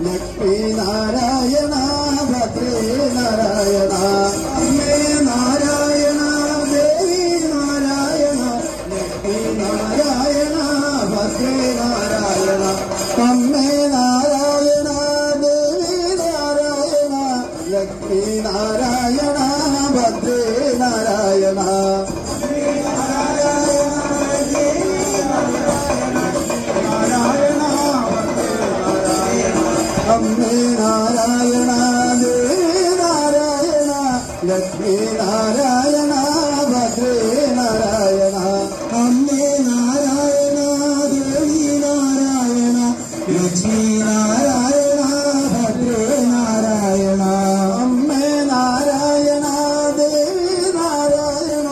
ലക്ഷ്മി നാരായണ ഭദ്രേ നാരായണ അമ്മേ നാരായണ ദേവി നാരായണ ലക്ഷ്മി നാരായണ ഭദ്രേ നാരായണ അമ്മേ നാരായണ ദേവി നാരായണ ലക്ഷ്മി നാരായണ ഭദ്രേ നാരായണ അമ്മേ നാരായണ ദേവി നാരായണ ലക്ഷ്മി നാരായണ ഭദ്രേ നാരായണ അമ്മേ നാരായണ ദേവി നാരായണ ലക്ഷ്മി നാരായണ ഭദ്രേ നാരായണ അമ്മേ നാരായണ ദേവി നാരായണ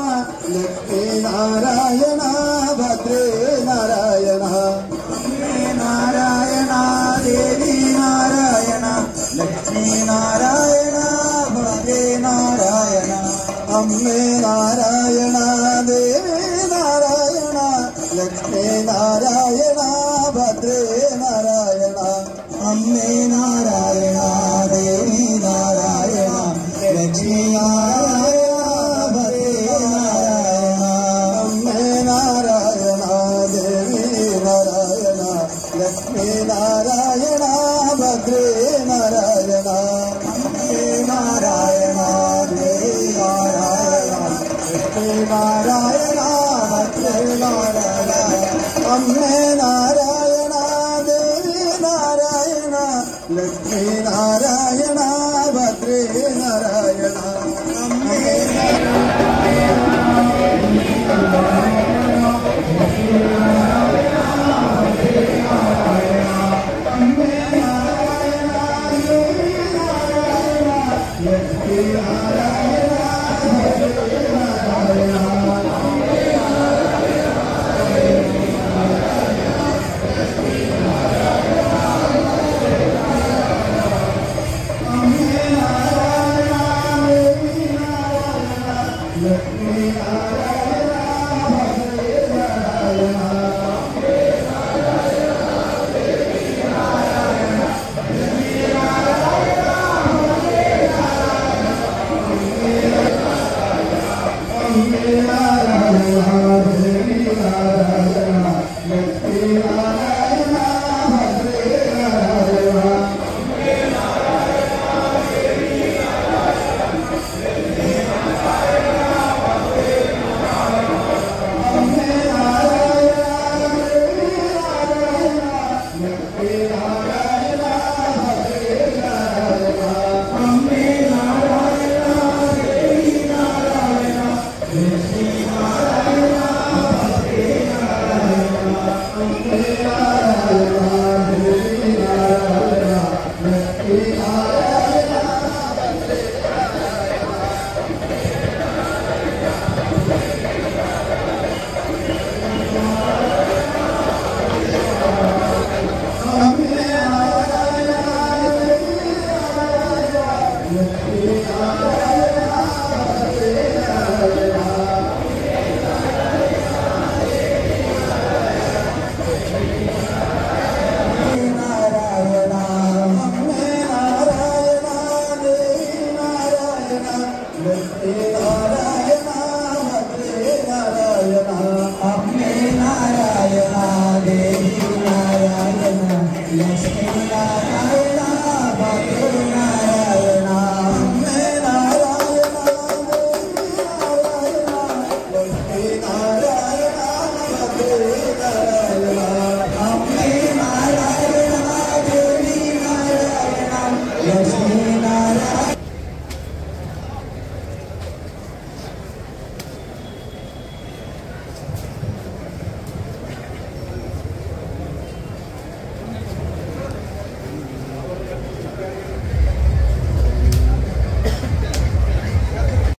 ലക്ഷ്മി നാരായണ ഭദ്രേ നാരായണ അമ്മേ നാരായണ ദേവി നാരായണ ലക്ഷ്മി നാരായണ ഭദ്രേ നാരായണ അമ്മേ നാരായണ ദേവി നാരായണ ലക്ഷ്മി നാരായണ ഭദ്രേ നാരായണ അമ്മേ നാരായണ ദേവി നാരായണ ലക്ഷ്മി നാരായണ ഭദ്രേ നാരായണ അമ്മേ നാരായണ ദേവി നാരായണ ലക്ഷ്മി നാരായണ ഭദ്രേ നാരായണ അമ്മേ നാരായണ ദേവി നാരായണ ലക്ഷ്മി നാരായണ ഭദ്രേ നാരായണ അമ്മേ നാരായണ ദേവി നാരായണ ലക്ഷ്മി നാരായണ ഭദ്രേ നാരായണ അമ്മേ Yes.